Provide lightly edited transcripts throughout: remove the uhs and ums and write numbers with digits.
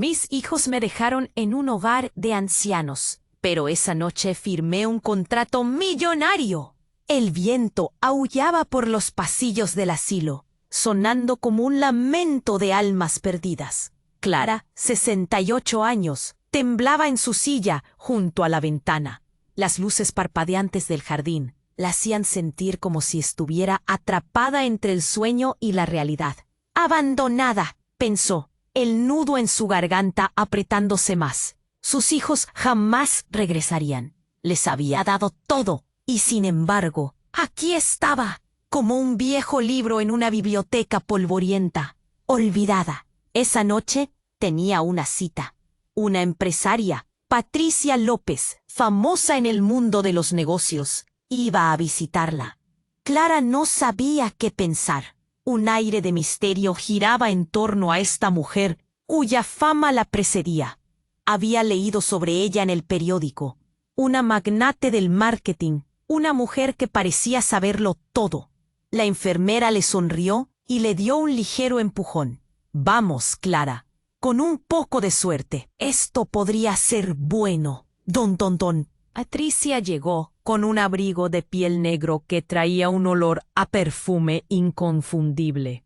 Mis hijos me dejaron en un hogar de ancianos, pero esa noche firmé un contrato millonario. El viento aullaba por los pasillos del asilo, sonando como un lamento de almas perdidas. Clara, 68 años, temblaba en su silla junto a la ventana. Las luces parpadeantes del jardín la hacían sentir como si estuviera atrapada entre el sueño y la realidad. Abandonada, pensó, el nudo en su garganta apretándose más. Sus hijos jamás regresarían. Les había dado todo, y sin embargo, aquí estaba, como un viejo libro en una biblioteca polvorienta, olvidada. Esa noche tenía una cita. Una empresaria, Patricia López, famosa en el mundo de los negocios, iba a visitarla. Clara no sabía qué pensar. Un aire de misterio giraba en torno a esta mujer, cuya fama la precedía. Había leído sobre ella en el periódico. Una magnate del marketing, una mujer que parecía saberlo todo. La enfermera le sonrió y le dio un ligero empujón. Vamos, Clara. Con un poco de suerte, esto podría ser bueno. Don, don, don. Patricia llegó con un abrigo de piel negro que traía un olor a perfume inconfundible,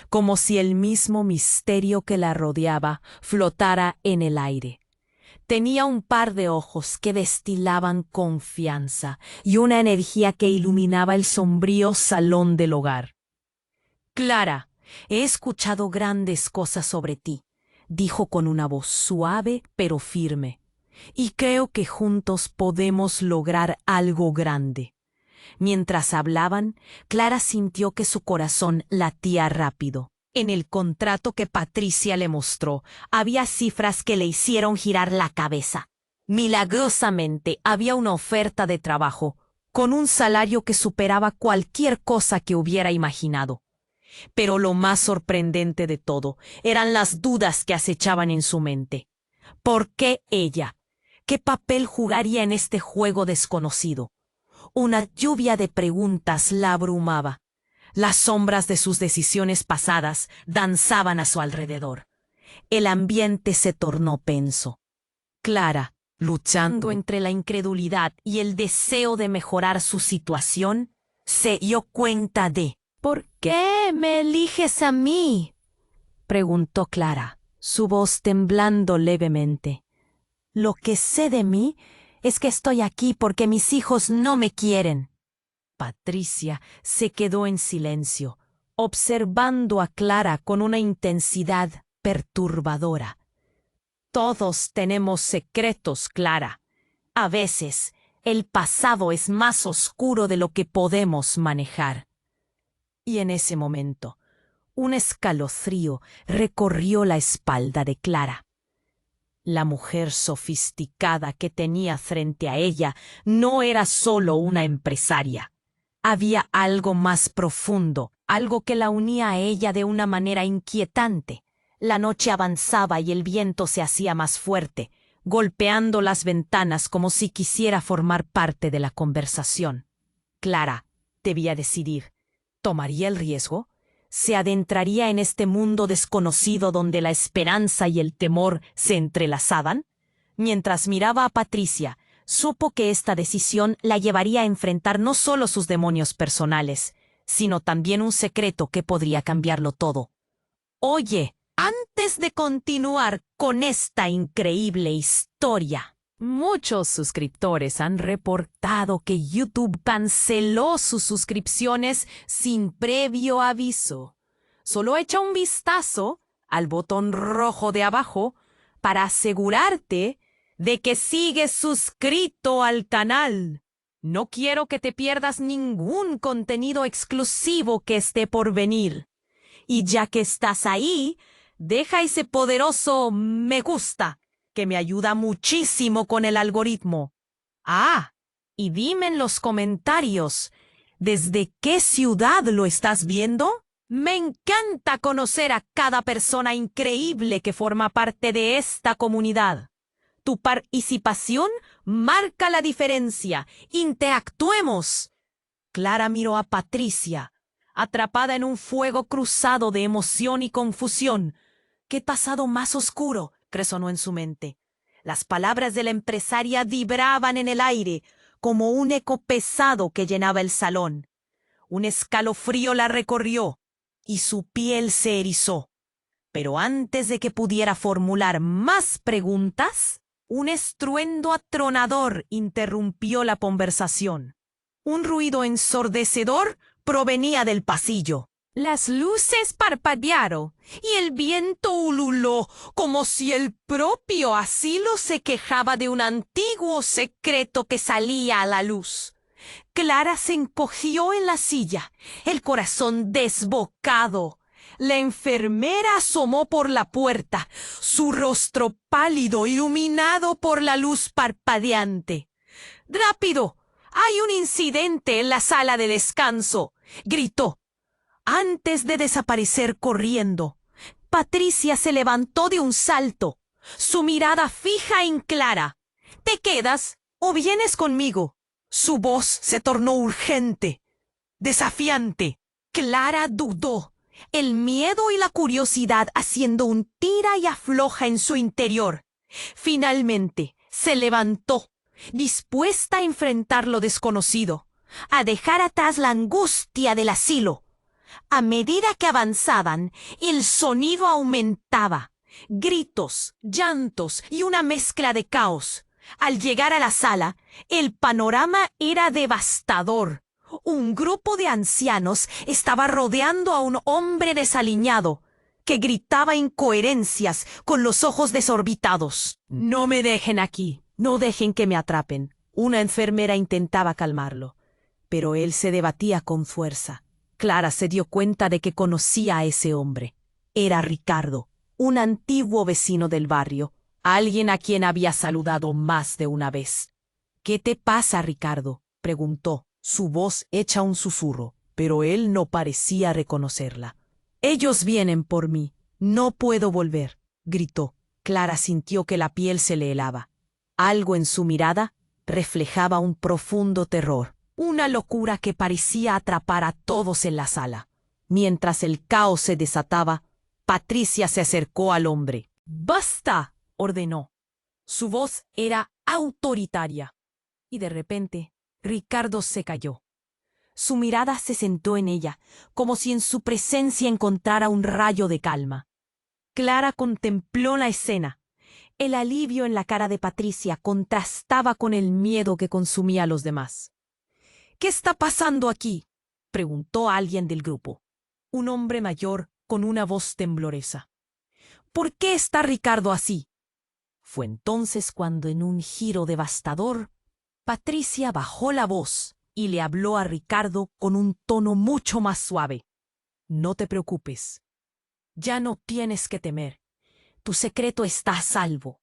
como si el mismo misterio que la rodeaba flotara en el aire. Tenía un par de ojos que destilaban confianza y una energía que iluminaba el sombrío salón del hogar. Clara, he escuchado grandes cosas sobre ti, dijo con una voz suave pero firme. Y creo que juntos podemos lograr algo grande. Mientras hablaban, Clara sintió que su corazón latía rápido. En el contrato que Patricia le mostró, había cifras que le hicieron girar la cabeza. Milagrosamente había una oferta de trabajo, con un salario que superaba cualquier cosa que hubiera imaginado. Pero lo más sorprendente de todo eran las dudas que acechaban en su mente. ¿Por qué ella? ¿Qué papel jugaría en este juego desconocido? Una lluvia de preguntas la abrumaba. Las sombras de sus decisiones pasadas danzaban a su alrededor. El ambiente se tornó tenso. Clara, luchando entre la incredulidad y el deseo de mejorar su situación, se dio cuenta de ¿por qué me eliges a mí?, preguntó Clara, su voz temblando levemente. Lo que sé de mí es que estoy aquí porque mis hijos no me quieren. Patricia se quedó en silencio, observando a Clara con una intensidad perturbadora. Todos tenemos secretos, Clara. A veces, el pasado es más oscuro de lo que podemos manejar. Y en ese momento, un escalofrío recorrió la espalda de Clara. La mujer sofisticada que tenía frente a ella no era solo una empresaria. Había algo más profundo, algo que la unía a ella de una manera inquietante. La noche avanzaba y el viento se hacía más fuerte, golpeando las ventanas como si quisiera formar parte de la conversación. Clara debía decidir. ¿Tomaría el riesgo? ¿Se adentraría en este mundo desconocido donde la esperanza y el temor se entrelazaban? Mientras miraba a Patricia, supo que esta decisión la llevaría a enfrentar no solo sus demonios personales, sino también un secreto que podría cambiarlo todo. Oye, antes de continuar con esta increíble historia, muchos suscriptores han reportado que YouTube canceló sus suscripciones sin previo aviso. Solo echa un vistazo al botón rojo de abajo para asegurarte de que sigues suscrito al canal. No quiero que te pierdas ningún contenido exclusivo que esté por venir. Y ya que estás ahí, deja ese poderoso me gusta, que me ayuda muchísimo con el algoritmo. Ah, y dime en los comentarios, ¿desde qué ciudad lo estás viendo? Me encanta conocer a cada persona increíble que forma parte de esta comunidad. Tu participación marca la diferencia. ¡Interactuemos! Clara miró a Patricia, atrapada en un fuego cruzado de emoción y confusión. ¿Qué pasado más oscuro? resonó en su mente. Las palabras de la empresaria vibraban en el aire como un eco pesado que llenaba el salón. Un escalofrío la recorrió y su piel se erizó. Pero antes de que pudiera formular más preguntas, un estruendo atronador interrumpió la conversación. Un ruido ensordecedor provenía del pasillo. Las luces parpadearon y el viento ululó como si el propio asilo se quejaba de un antiguo secreto que salía a la luz. Clara se encogió en la silla, el corazón desbocado. La enfermera asomó por la puerta, su rostro pálido iluminado por la luz parpadeante. ¡Rápido! ¡Hay un incidente en la sala de descanso!, gritó. Antes de desaparecer corriendo, Patricia se levantó de un salto, su mirada fija en Clara. ¿Te quedas o vienes conmigo? Su voz se tornó urgente, desafiante. Clara dudó, el miedo y la curiosidad haciendo un tira y afloja en su interior. Finalmente se levantó, dispuesta a enfrentar lo desconocido, a dejar atrás la angustia del asilo. A medida que avanzaban, el sonido aumentaba. Gritos, llantos y una mezcla de caos. Al llegar a la sala, el panorama era devastador. Un grupo de ancianos estaba rodeando a un hombre desaliñado, que gritaba incoherencias con los ojos desorbitados. «No me dejen aquí, no dejen que me atrapen». Una enfermera intentaba calmarlo, pero él se debatía con fuerza. Clara se dio cuenta de que conocía a ese hombre. Era Ricardo, un antiguo vecino del barrio, alguien a quien había saludado más de una vez. «¿Qué te pasa, Ricardo?», preguntó, su voz hecha un susurro, pero él no parecía reconocerla. «Ellos vienen por mí. No puedo volver», gritó. Clara sintió que la piel se le helaba. Algo en su mirada reflejaba un profundo terror. Una locura que parecía atrapar a todos en la sala. Mientras el caos se desataba, Patricia se acercó al hombre. «¡Basta!», ordenó. Su voz era autoritaria. Y de repente, Ricardo se calló. Su mirada se sentó en ella, como si en su presencia encontrara un rayo de calma. Clara contempló la escena. El alivio en la cara de Patricia contrastaba con el miedo que consumía a los demás. «¿Qué está pasando aquí?», preguntó alguien del grupo. Un hombre mayor con una voz temblorosa. «¿Por qué está Ricardo así?». Fue entonces cuando, en un giro devastador, Patricia bajó la voz y le habló a Ricardo con un tono mucho más suave. «No te preocupes. Ya no tienes que temer. Tu secreto está a salvo.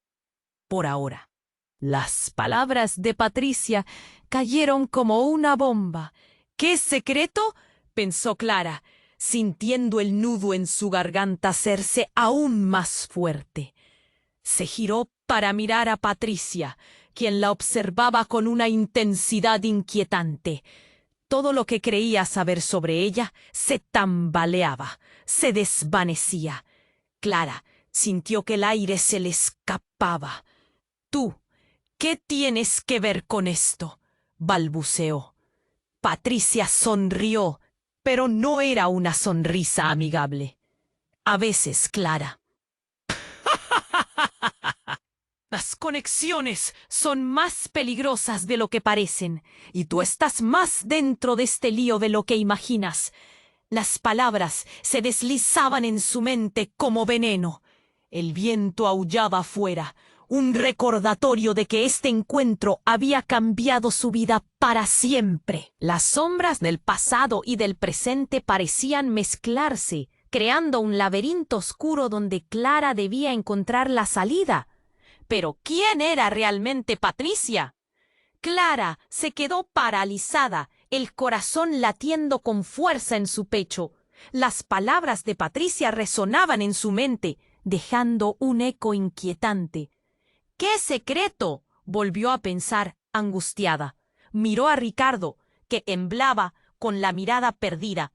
Por ahora». Las palabras de Patricia cayeron como una bomba. «¿Qué secreto?», pensó Clara, sintiendo el nudo en su garganta hacerse aún más fuerte. Se giró para mirar a Patricia, quien la observaba con una intensidad inquietante. Todo lo que creía saber sobre ella se tambaleaba, se desvanecía. Clara sintió que el aire se le escapaba. «¿Tú qué tienes que ver con esto?», balbuceó. Patricia sonrió, pero no era una sonrisa amigable. «A veces, Clara». «Las conexiones son más peligrosas de lo que parecen, y tú estás más dentro de este lío de lo que imaginas». Las palabras se deslizaban en su mente como veneno. El viento aullaba afuera, un recordatorio de que este encuentro había cambiado su vida para siempre. Las sombras del pasado y del presente parecían mezclarse, creando un laberinto oscuro donde Clara debía encontrar la salida. Pero ¿quién era realmente Patricia? Clara se quedó paralizada, el corazón latiendo con fuerza en su pecho. Las palabras de Patricia resonaban en su mente, dejando un eco inquietante. «¿Qué secreto?», volvió a pensar, angustiada. Miró a Ricardo, que temblaba con la mirada perdida.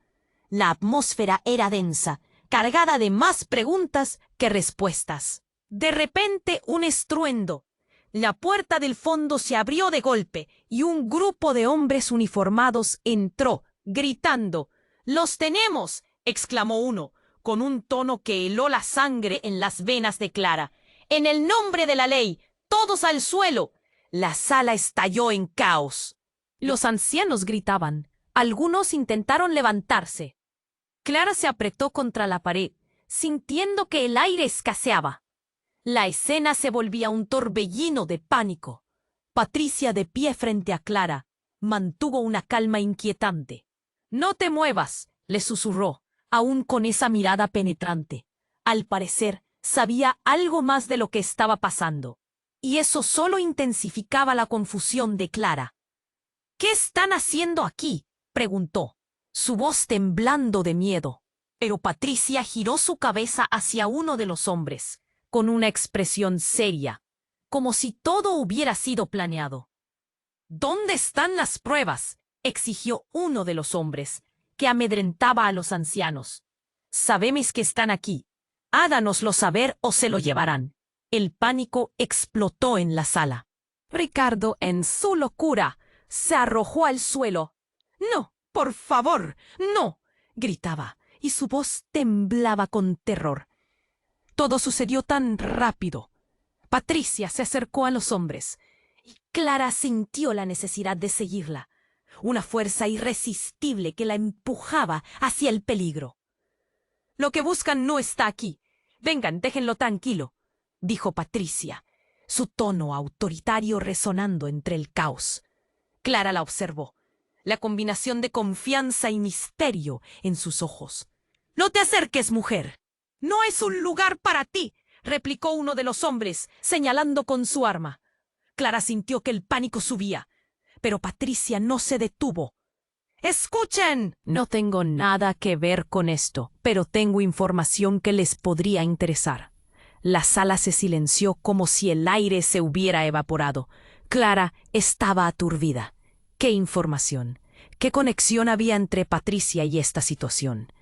La atmósfera era densa, cargada de más preguntas que respuestas. De repente, un estruendo. La puerta del fondo se abrió de golpe y un grupo de hombres uniformados entró, gritando. «¡Los tenemos!», exclamó uno, con un tono que heló la sangre en las venas de Clara. «En el nombre de la ley, todos al suelo». La sala estalló en caos. Los ancianos gritaban. Algunos intentaron levantarse. Clara se apretó contra la pared, sintiendo que el aire escaseaba. La escena se volvía un torbellino de pánico. Patricia, de pie frente a Clara, mantuvo una calma inquietante. «No te muevas», le susurró, aún con esa mirada penetrante. Al parecer, sabía algo más de lo que estaba pasando. Y eso solo intensificaba la confusión de Clara. «¿Qué están haciendo aquí?», preguntó, su voz temblando de miedo. Pero Patricia giró su cabeza hacia uno de los hombres, con una expresión seria, como si todo hubiera sido planeado. «¿Dónde están las pruebas?», exigió uno de los hombres, que amedrentaba a los ancianos. «Sabemos que están aquí. Háganoslo saber o se lo llevarán». El pánico explotó en la sala. Ricardo, en su locura, se arrojó al suelo. «No, por favor, no», gritaba, y su voz temblaba con terror. Todo sucedió tan rápido. Patricia se acercó a los hombres, y Clara sintió la necesidad de seguirla, una fuerza irresistible que la empujaba hacia el peligro. «Lo que buscan no está aquí. Vengan, déjenlo tranquilo», dijo Patricia, su tono autoritario resonando entre el caos. Clara la observó, la combinación de confianza y misterio en sus ojos. «No te acerques, mujer». «No es un lugar para ti», replicó uno de los hombres, señalando con su arma. Clara sintió que el pánico subía, pero Patricia no se detuvo. «¡Escuchen!». «No tengo nada que ver con esto, pero tengo información que les podría interesar». La sala se silenció como si el aire se hubiera evaporado. Clara estaba aturdida. ¿Qué información? ¿Qué conexión había entre Patricia y esta situación?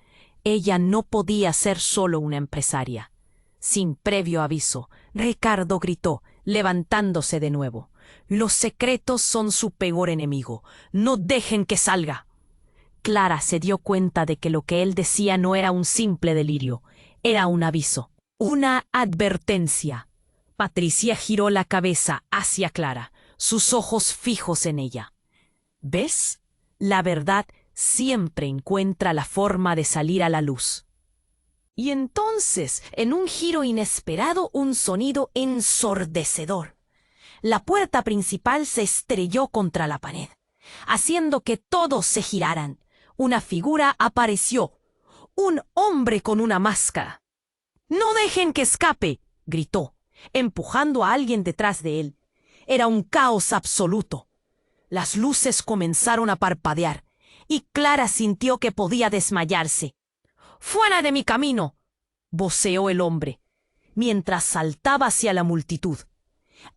Ella no podía ser solo una empresaria. Sin previo aviso, Ricardo gritó, levantándose de nuevo. «Los secretos son su peor enemigo. No dejen que salga». Clara se dio cuenta de que lo que él decía no era un simple delirio, era un aviso, una advertencia. Patricia giró la cabeza hacia Clara, sus ojos fijos en ella. «¿Ves? La verdad siempre encuentra la forma de salir a la luz». Y entonces, en un giro inesperado, un sonido ensordecedor. La puerta principal se estrelló contra la pared, haciendo que todos se giraran. Una figura apareció, un hombre con una máscara. «¡No dejen que escape!», gritó, empujando a alguien detrás de él. Era un caos absoluto. Las luces comenzaron a parpadear, y Clara sintió que podía desmayarse. «¡Fuera de mi camino!», voceó el hombre, mientras saltaba hacia la multitud.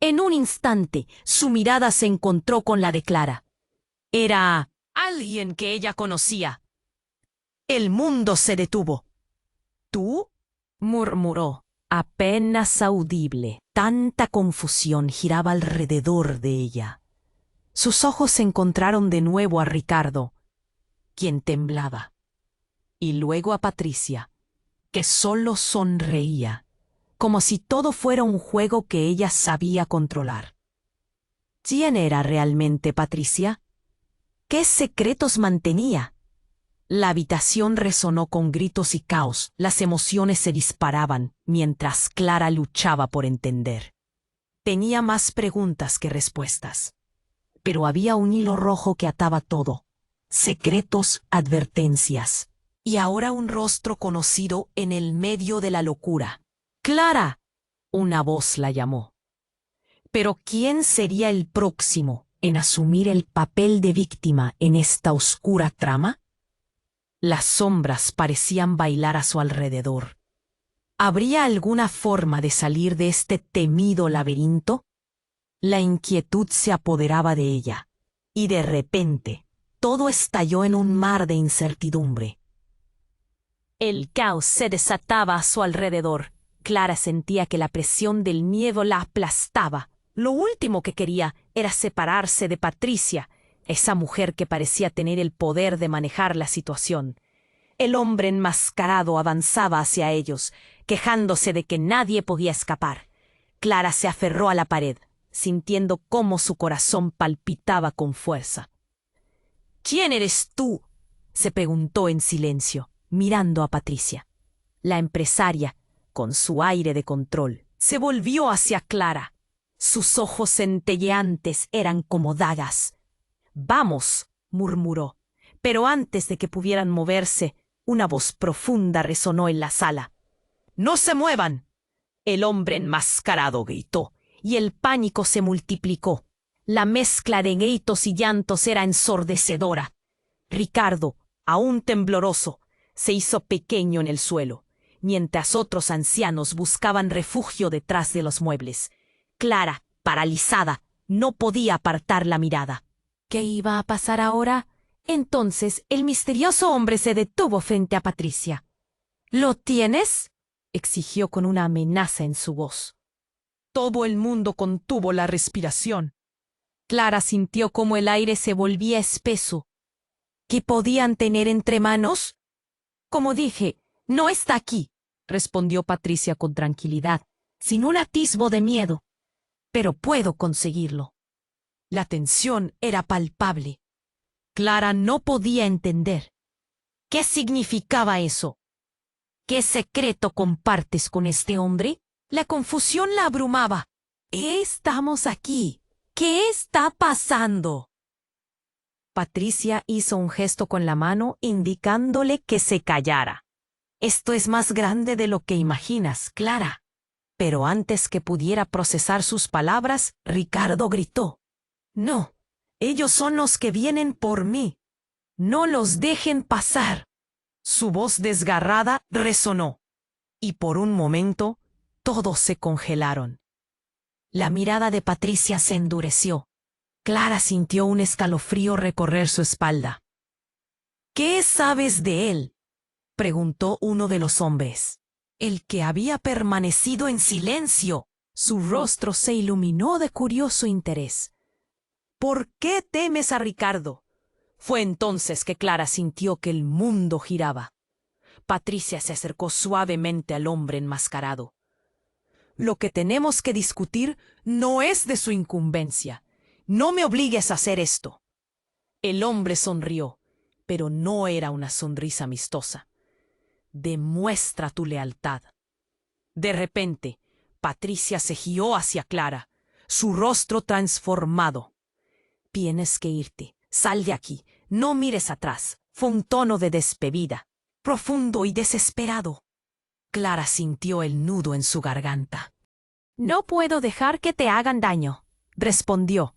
En un instante, su mirada se encontró con la de Clara. Era alguien que ella conocía. El mundo se detuvo. «¿Tú?», murmuró, apenas audible. Tanta confusión giraba alrededor de ella. Sus ojos se encontraron de nuevo a Ricardo, quien temblaba, y luego a Patricia, que solo sonreía, como si todo fuera un juego que ella sabía controlar. ¿Quién era realmente Patricia? ¿Qué secretos mantenía? La habitación resonó con gritos y caos. Las emociones se disparaban mientras Clara luchaba por entender. Tenía más preguntas que respuestas. Pero había un hilo rojo que ataba todo. Secretos, advertencias. Y ahora un rostro conocido en el medio de la locura. «¡Clara!», una voz la llamó. Pero ¿quién sería el próximo en asumir el papel de víctima en esta oscura trama? Las sombras parecían bailar a su alrededor. ¿Habría alguna forma de salir de este temido laberinto? La inquietud se apoderaba de ella, y de repente todo estalló en un mar de incertidumbre. El caos se desataba a su alrededor. Clara sentía que la presión del miedo la aplastaba. Lo último que quería era separarse de Patricia, esa mujer que parecía tener el poder de manejar la situación. El hombre enmascarado avanzaba hacia ellos, quejándose de que nadie podía escapar. Clara se aferró a la pared, sintiendo cómo su corazón palpitaba con fuerza. —¿Quién eres tú? —se preguntó en silencio, mirando a Patricia. La empresaria, con su aire de control, se volvió hacia Clara. Sus ojos centelleantes eran como dagas. —Vamos —murmuró—, pero antes de que pudieran moverse, una voz profunda resonó en la sala. —¡No se muevan! El hombre enmascarado gritó, y el pánico se multiplicó. La mezcla de gritos y llantos era ensordecedora. Ricardo, aún tembloroso, se hizo pequeño en el suelo, mientras otros ancianos buscaban refugio detrás de los muebles. Clara, paralizada, no podía apartar la mirada. ¿Qué iba a pasar ahora? Entonces el misterioso hombre se detuvo frente a Patricia. —¿Lo tienes? —exigió con una amenaza en su voz. Todo el mundo contuvo la respiración. Clara sintió cómo el aire se volvía espeso. ¿Qué podían tener entre manos? —Como dije, no está aquí —respondió Patricia con tranquilidad, sin un atisbo de miedo—. Pero puedo conseguirlo. La tensión era palpable. Clara no podía entender. ¿Qué significaba eso? ¿Qué secreto compartes con este hombre? La confusión la abrumaba. Estamos aquí. ¿Qué está pasando? Patricia hizo un gesto con la mano indicándole que se callara. Esto es más grande de lo que imaginas, Clara. Pero antes que pudiera procesar sus palabras, Ricardo gritó. No, ellos son los que vienen por mí. No los dejen pasar. Su voz desgarrada resonó, y por un momento todos se congelaron. La mirada de Patricia se endureció. Clara sintió un escalofrío recorrer su espalda. ¿Qué sabes de él? Preguntó uno de los hombres, el que había permanecido en silencio. Su rostro se iluminó de curioso interés. ¿Por qué temes a Ricardo? Fue entonces que Clara sintió que el mundo giraba. Patricia se acercó suavemente al hombre enmascarado. Lo que tenemos que discutir no es de su incumbencia. No me obligues a hacer esto. El hombre sonrió, pero no era una sonrisa amistosa. Demuestra tu lealtad. De repente, Patricia se giró hacia Clara, su rostro transformado. Tienes que irte. Sal de aquí. No mires atrás. Fue un tono de despedida, profundo y desesperado. Clara sintió el nudo en su garganta. No puedo dejar que te hagan daño, respondió.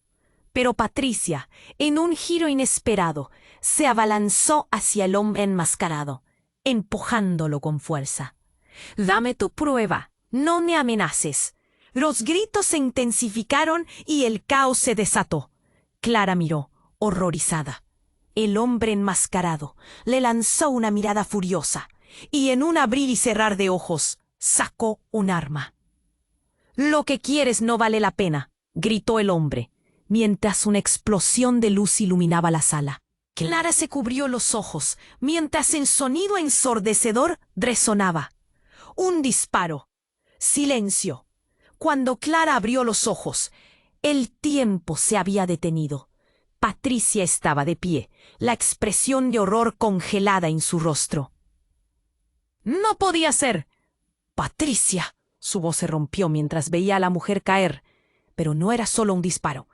Pero Patricia, en un giro inesperado, se abalanzó hacia el hombre enmascarado, empujándolo con fuerza. Dame tu prueba. No me amenaces. Los gritos se intensificaron y el caos se desató. Clara miró, horrorizada. El hombre enmascarado le lanzó una mirada furiosa y en un abrir y cerrar de ojos sacó un arma. «Lo que quieres no vale la pena», gritó el hombre, mientras una explosión de luz iluminaba la sala. Clara se cubrió los ojos, mientras el sonido ensordecedor resonaba. Un disparo. Silencio. Cuando Clara abrió los ojos, el tiempo se había detenido. Patricia estaba de pie, la expresión de horror congelada en su rostro. «No podía ser». «Patricia». Su voz se rompió mientras veía a la mujer caer. Pero no era solo un disparo.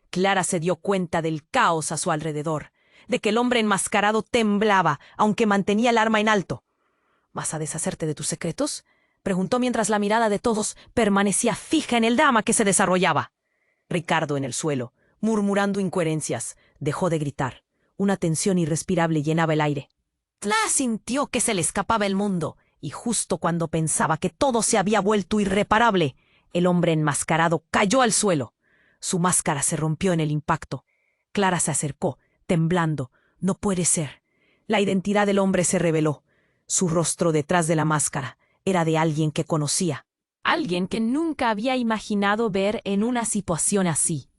Clara se dio cuenta del caos a su alrededor, de que el hombre enmascarado temblaba, aunque mantenía el arma en alto. «¿Vas a deshacerte de tus secretos?», preguntó mientras la mirada de todos permanecía fija en el drama que se desarrollaba. Ricardo, en el suelo, murmurando incoherencias, dejó de gritar. Una tensión irrespirable llenaba el aire. Clara sintió que se le escapaba el mundo, y justo cuando pensaba que todo se había vuelto irreparable, el hombre enmascarado cayó al suelo. Su máscara se rompió en el impacto. Clara se acercó, temblando. No puede ser. La identidad del hombre se reveló. Su rostro detrás de la máscara, era de alguien que conocía. Alguien que nunca había imaginado ver en una situación así.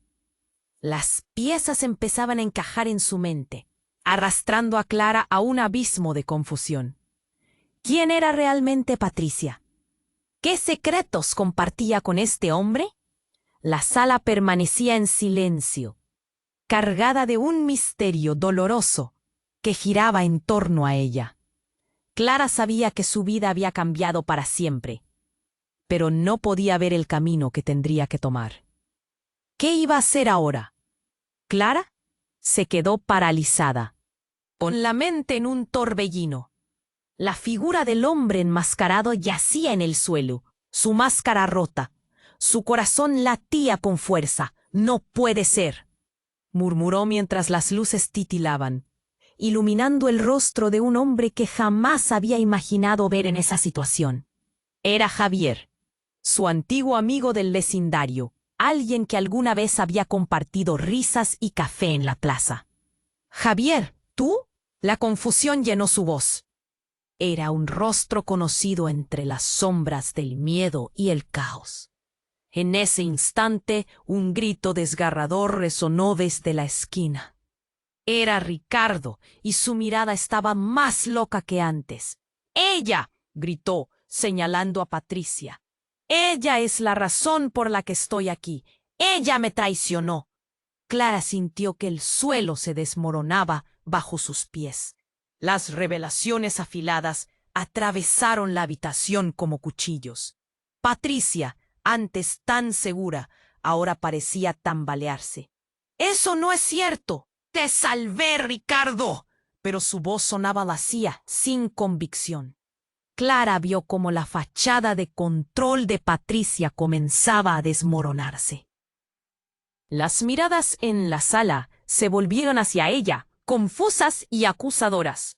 Las piezas empezaban a encajar en su mente, arrastrando a Clara a un abismo de confusión. ¿Quién era realmente Patricia? ¿Qué secretos compartía con este hombre? La sala permanecía en silencio, cargada de un misterio doloroso que giraba en torno a ella. Clara sabía que su vida había cambiado para siempre, pero no podía ver el camino que tendría que tomar. ¿Qué iba a hacer ahora? Clara se quedó paralizada, con la mente en un torbellino. La figura del hombre enmascarado yacía en el suelo, su máscara rota. Su corazón latía con fuerza. «No puede ser», murmuró mientras las luces titilaban, iluminando el rostro de un hombre que jamás había imaginado ver en esa situación. Era Javier, su antiguo amigo del vecindario, alguien que alguna vez había compartido risas y café en la plaza. «Javier, ¿tú?» La confusión llenó su voz. Era un rostro conocido entre las sombras del miedo y el caos. En ese instante, un grito desgarrador resonó desde la esquina. Era Ricardo, y su mirada estaba más loca que antes. «¡Ella!», gritó, señalando a Patricia. «Ella es la razón por la que estoy aquí. Ella me traicionó». Clara sintió que el suelo se desmoronaba bajo sus pies. Las revelaciones afiladas atravesaron la habitación como cuchillos. Patricia, antes tan segura, ahora parecía tambalearse. «¡Eso no es cierto! ¡Te salvé, Ricardo!», pero su voz sonaba vacía, sin convicción. Clara vio cómo la fachada de control de Patricia comenzaba a desmoronarse. Las miradas en la sala se volvieron hacia ella, confusas y acusadoras.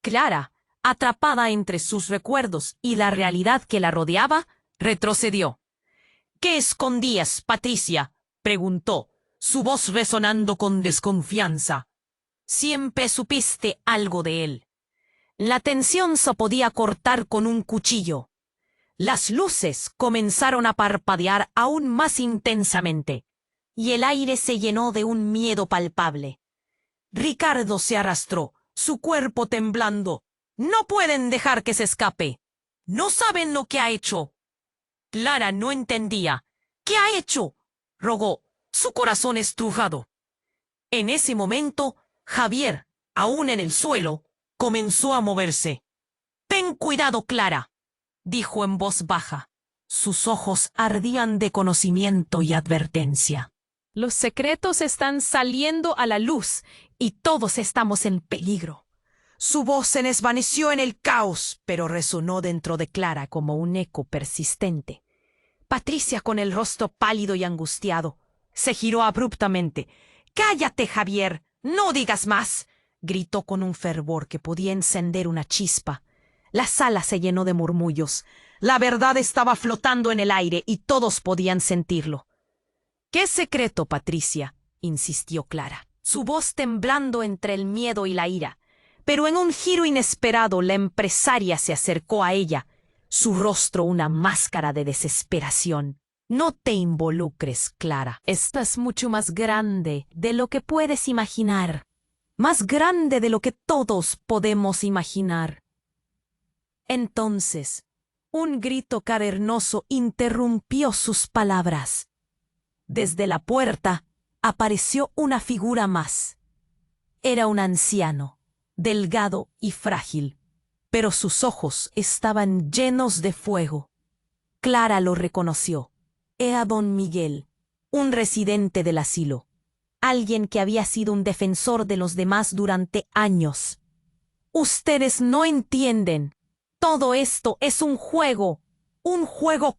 Clara, atrapada entre sus recuerdos y la realidad que la rodeaba, retrocedió. «¿Qué escondías, Patricia?», preguntó, su voz resonando con desconfianza. «Siempre supiste algo de él». La tensión se podía cortar con un cuchillo. Las luces comenzaron a parpadear aún más intensamente, y el aire se llenó de un miedo palpable. Ricardo se arrastró, su cuerpo temblando. «No pueden dejar que se escape. No saben lo que ha hecho». Clara no entendía. «¿Qué ha hecho?», rogó, su corazón estrujado. En ese momento, Javier, aún en el suelo, comenzó a moverse. «Ten cuidado, Clara», dijo en voz baja. Sus ojos ardían de conocimiento y advertencia. «Los secretos están saliendo a la luz y todos estamos en peligro». Su voz se desvaneció en el caos, pero resonó dentro de Clara como un eco persistente. Patricia, con el rostro pálido y angustiado, se giró abruptamente. «¡Cállate, Javier! ¡No digas más!», gritó con un fervor que podía encender una chispa. La sala se llenó de murmullos. La verdad estaba flotando en el aire y todos podían sentirlo. «¿Qué secreto, Patricia?», insistió Clara, su voz temblando entre el miedo y la ira. Pero en un giro inesperado la empresaria se acercó a ella, su rostro una máscara de desesperación. «No te involucres, Clara. Estás mucho más grande de lo que puedes imaginar. Más grande de lo que todos podemos imaginar». Entonces, un grito cavernoso interrumpió sus palabras. Desde la puerta apareció una figura más. Era un anciano, delgado y frágil, pero sus ojos estaban llenos de fuego. Clara lo reconoció. Era don Miguel, un residente del asilo, alguien que había sido un defensor de los demás durante años. «Ustedes no entienden. Todo esto es un juego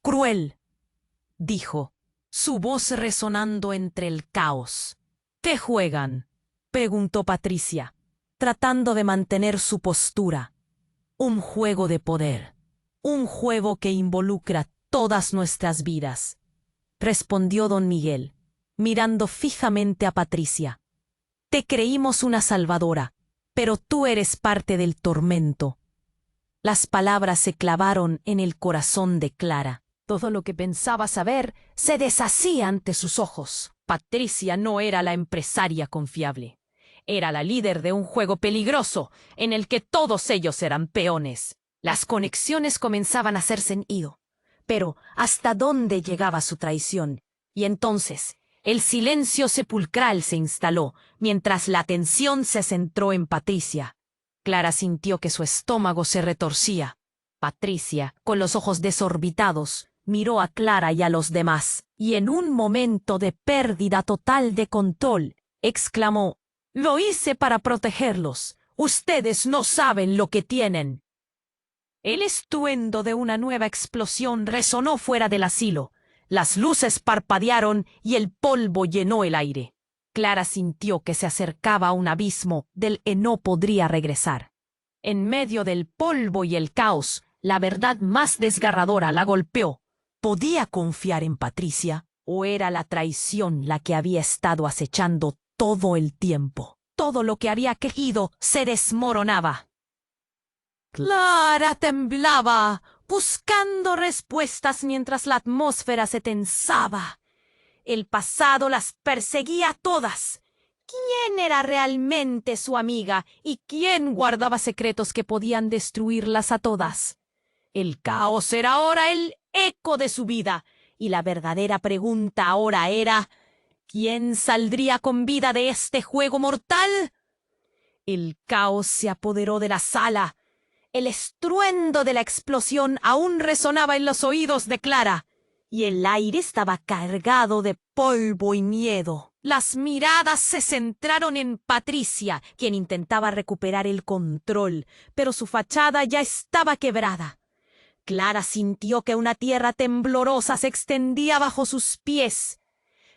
cruel», dijo, su voz resonando entre el caos. «¿Qué juegan?», preguntó Patricia, tratando de mantener su postura. «Un juego de poder, un juego que involucra todas nuestras vidas», respondió don Miguel, mirando fijamente a Patricia. «Te creímos una salvadora, pero tú eres parte del tormento». Las palabras se clavaron en el corazón de Clara. Todo lo que pensaba saber se deshacía ante sus ojos. Patricia no era la empresaria confiable. Era la líder de un juego peligroso en el que todos ellos eran peones. Las conexiones comenzaban a hacerse en ido. Pero ¿hasta dónde llegaba su traición? Y entonces el silencio sepulcral se instaló, mientras la atención se centró en Patricia. Clara sintió que su estómago se retorcía. Patricia, con los ojos desorbitados, miró a Clara y a los demás, y en un momento de pérdida total de control, exclamó: «Lo hice para protegerlos. Ustedes no saben lo que tienen». El estruendo de una nueva explosión resonó fuera del asilo. Las luces parpadearon y el polvo llenó el aire. Clara sintió que se acercaba a un abismo del que no podría regresar. En medio del polvo y el caos, la verdad más desgarradora la golpeó. ¿Podía confiar en Patricia? ¿O era la traición la que había estado acechando todo el tiempo? Todo lo que había querido se desmoronaba. Clara temblaba, buscando respuestas mientras la atmósfera se tensaba. El pasado las perseguía a todas. ¿Quién era realmente su amiga y quién guardaba secretos que podían destruirlas a todas? El caos era ahora el eco de su vida, y la verdadera pregunta ahora era: ¿quién saldría con vida de este juego mortal? El caos se apoderó de la sala. El estruendo de la explosión aún resonaba en los oídos de Clara, y el aire estaba cargado de polvo y miedo. Las miradas se centraron en Patricia, quien intentaba recuperar el control, pero su fachada ya estaba quebrada. Clara sintió que una tierra temblorosa se extendía bajo sus pies.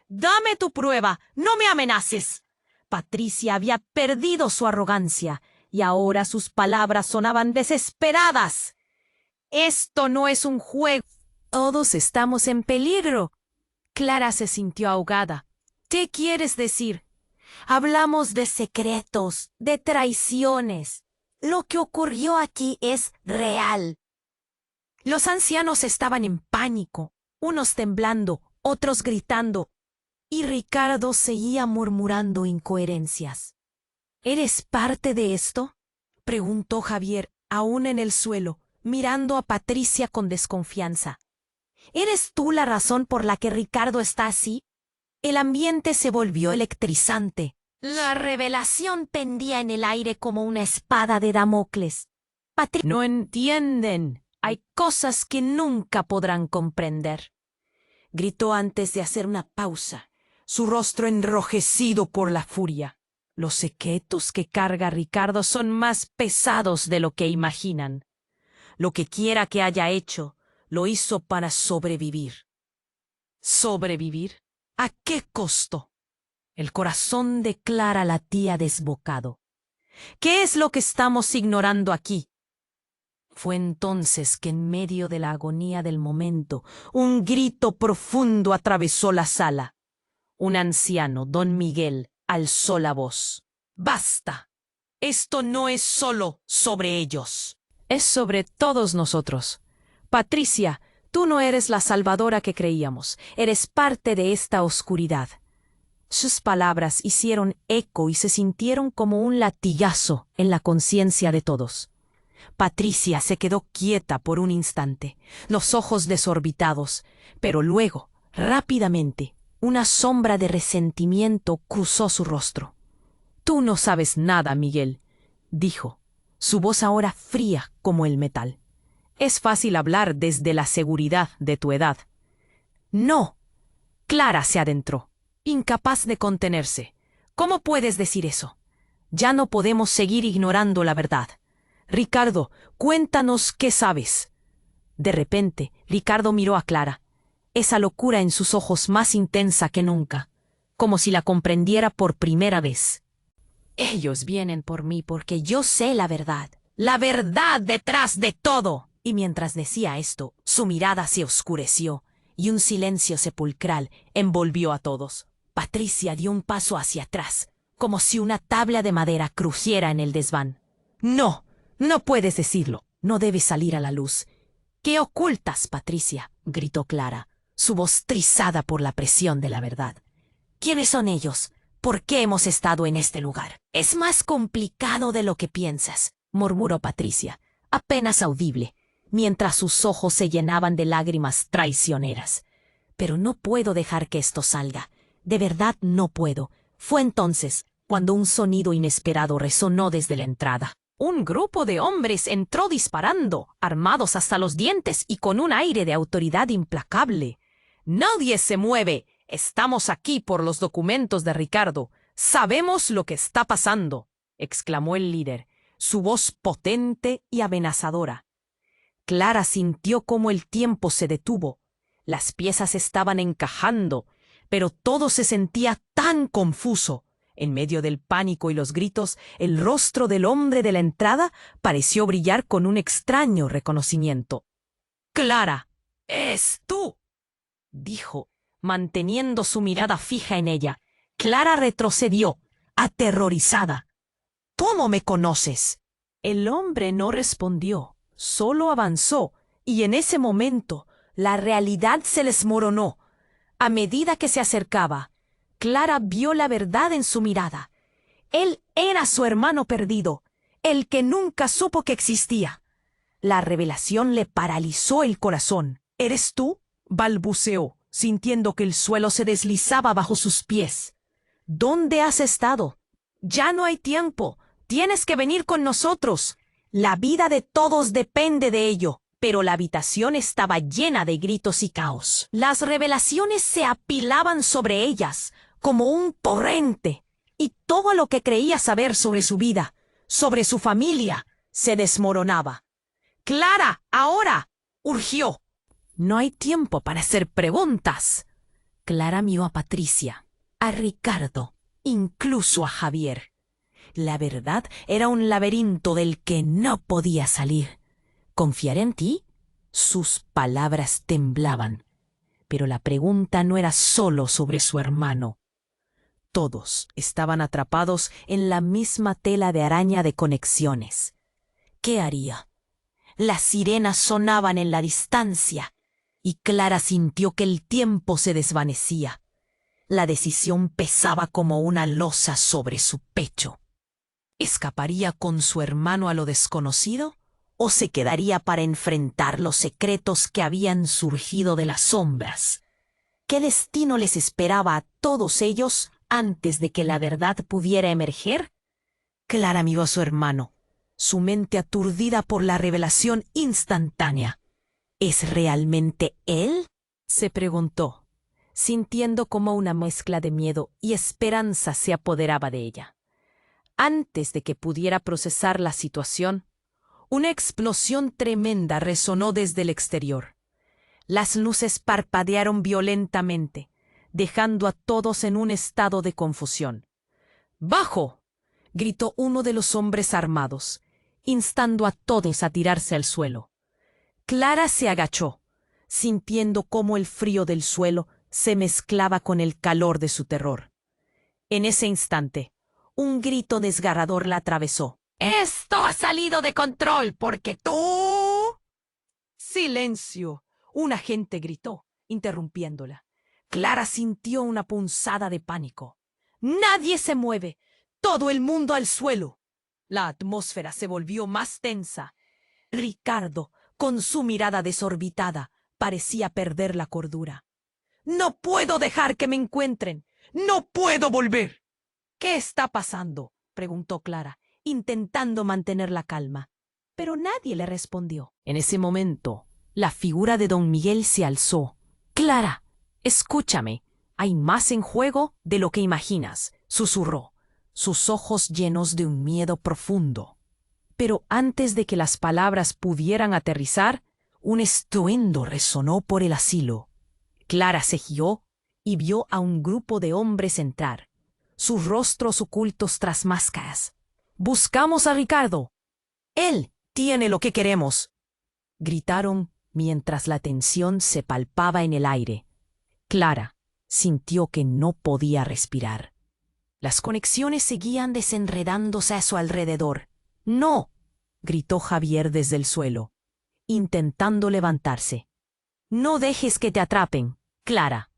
«Dame tu prueba, no me amenaces». Patricia había perdido su arrogancia, y ahora sus palabras sonaban desesperadas. «Esto no es un juego. Todos estamos en peligro». Clara se sintió ahogada. «¿Qué quieres decir?» «Hablamos de secretos, de traiciones. Lo que ocurrió aquí es real». Los ancianos estaban en pánico, unos temblando, otros gritando, y Ricardo seguía murmurando incoherencias. «¿Eres parte de esto?», preguntó Javier, aún en el suelo, mirando a Patricia con desconfianza. «¿Eres tú la razón por la que Ricardo está así?». El ambiente se volvió electrizante. La revelación pendía en el aire como una espada de Damocles. «No entienden. Hay cosas que nunca podrán comprender», gritó antes de hacer una pausa, su rostro enrojecido por la furia. «Los secretos que carga Ricardo son más pesados de lo que imaginan. Lo que quiera que haya hecho, lo hizo para sobrevivir». ¿Sobrevivir? ¿A qué costo? El corazón de Clara latía desbocado. ¿Qué es lo que estamos ignorando aquí? Fue entonces que en medio de la agonía del momento, un grito profundo atravesó la sala. Un anciano, don Miguel, alzó la voz. «¡Basta! Esto no es solo sobre ellos. Es sobre todos nosotros. Patricia, tú no eres la salvadora que creíamos. Eres parte de esta oscuridad». Sus palabras hicieron eco y se sintieron como un latigazo en la conciencia de todos. Patricia se quedó quieta por un instante, los ojos desorbitados, pero luego, rápidamente, una sombra de resentimiento cruzó su rostro. «Tú no sabes nada, Miguel», dijo, su voz ahora fría como el metal. «Es fácil hablar desde la seguridad de tu edad». «No». Clara se adentró, incapaz de contenerse. «¿Cómo puedes decir eso? Ya no podemos seguir ignorando la verdad. Ricardo, cuéntanos qué sabes». De repente, Ricardo miró a Clara, esa locura en sus ojos más intensa que nunca, como si la comprendiera por primera vez. «Ellos vienen por mí porque yo sé la verdad detrás de todo». Y mientras decía esto, su mirada se oscureció y un silencio sepulcral envolvió a todos. Patricia dio un paso hacia atrás, como si una tabla de madera crujiera en el desván. «No, no puedes decirlo. no debe salir a la luz. ¿Qué ocultas, Patricia?, gritó Clara, su voz trizada por la presión de la verdad. ¿Quiénes son ellos? ¿Por qué hemos estado en este lugar? Es más complicado de lo que piensas, murmuró Patricia, apenas audible, mientras sus ojos se llenaban de lágrimas traicioneras. Pero no puedo dejar que esto salga. De verdad no puedo. Fue entonces cuando un sonido inesperado resonó desde la entrada. Un grupo de hombres entró disparando, armados hasta los dientes y con un aire de autoridad implacable. «¡Nadie se mueve! Estamos aquí por los documentos de Ricardo. Sabemos lo que está pasando», exclamó el líder, su voz potente y amenazadora. Clara sintió cómo el tiempo se detuvo. Las piezas estaban encajando, pero todo se sentía tan confuso. En medio del pánico y los gritos, el rostro del hombre de la entrada pareció brillar con un extraño reconocimiento. «Clara, es tú», dijo, manteniendo su mirada fija en ella. Clara retrocedió, aterrorizada. «¿Cómo me conoces?». El hombre no respondió, solo avanzó, y en ese momento la realidad se les desmoronó. A medida que se acercaba, Clara vio la verdad en su mirada. Él era su hermano perdido, el que nunca supo que existía. La revelación le paralizó el corazón. «¿Eres tú?», balbuceó, sintiendo que el suelo se deslizaba bajo sus pies. «¿Dónde has estado? Ya no hay tiempo. Tienes que venir con nosotros. La vida de todos depende de ello». Pero la habitación estaba llena de gritos y caos. Las revelaciones se apilaban sobre ellas como un torrente, y todo lo que creía saber sobre su vida, sobre su familia, se desmoronaba. «¡Clara, ahora!», urgió. «No hay tiempo para hacer preguntas». Clara miró a Patricia, a Ricardo, incluso a Javier. La verdad era un laberinto del que no podía salir. «¿Confiar en ti?». Sus palabras temblaban. Pero la pregunta no era solo sobre su hermano. Todos estaban atrapados en la misma tela de araña de conexiones. ¿Qué haría? Las sirenas sonaban en la distancia, y Clara sintió que el tiempo se desvanecía. La decisión pesaba como una losa sobre su pecho. ¿Escaparía con su hermano a lo desconocido? ¿O se quedaría para enfrentar los secretos que habían surgido de las sombras? ¿Qué destino les esperaba a todos ellos antes de que la verdad pudiera emerger? Clara miró a su hermano, su mente aturdida por la revelación instantánea. ¿Es realmente él?, se preguntó, sintiendo como una mezcla de miedo y esperanza se apoderaba de ella. Antes de que pudiera procesar la situación, una explosión tremenda resonó desde el exterior. Las luces parpadearon violentamente, dejando a todos en un estado de confusión. «¡Bajo!», gritó uno de los hombres armados, instando a todos a tirarse al suelo. Clara se agachó, sintiendo cómo el frío del suelo se mezclaba con el calor de su terror. En ese instante, un grito desgarrador la atravesó. «¡Esto ha salido de control porque tú...». «¡Silencio!», un agente gritó, interrumpiéndola. Clara sintió una punzada de pánico. «¡Nadie se mueve! ¡Todo el mundo al suelo!». La atmósfera se volvió más tensa. Ricardo, con su mirada desorbitada, parecía perder la cordura. «¡No puedo dejar que me encuentren! ¡No puedo volver!». «¿Qué está pasando?», preguntó Clara, intentando mantener la calma. Pero nadie le respondió. En ese momento, la figura de don Miguel se alzó. «Clara, escúchame. Hay más en juego de lo que imaginas», susurró, sus ojos llenos de un miedo profundo. Pero antes de que las palabras pudieran aterrizar, un estruendo resonó por el asilo. Clara se giró y vio a un grupo de hombres entrar, sus rostros ocultos tras máscaras. «¡Buscamos a Ricardo! Él tiene lo que queremos», gritaron mientras la tensión se palpaba en el aire. Clara sintió que no podía respirar. Las conexiones seguían desenredándose a su alrededor. «¡No! gritó Javier desde el suelo, intentando levantarse. No dejes que te atrapen, Clara.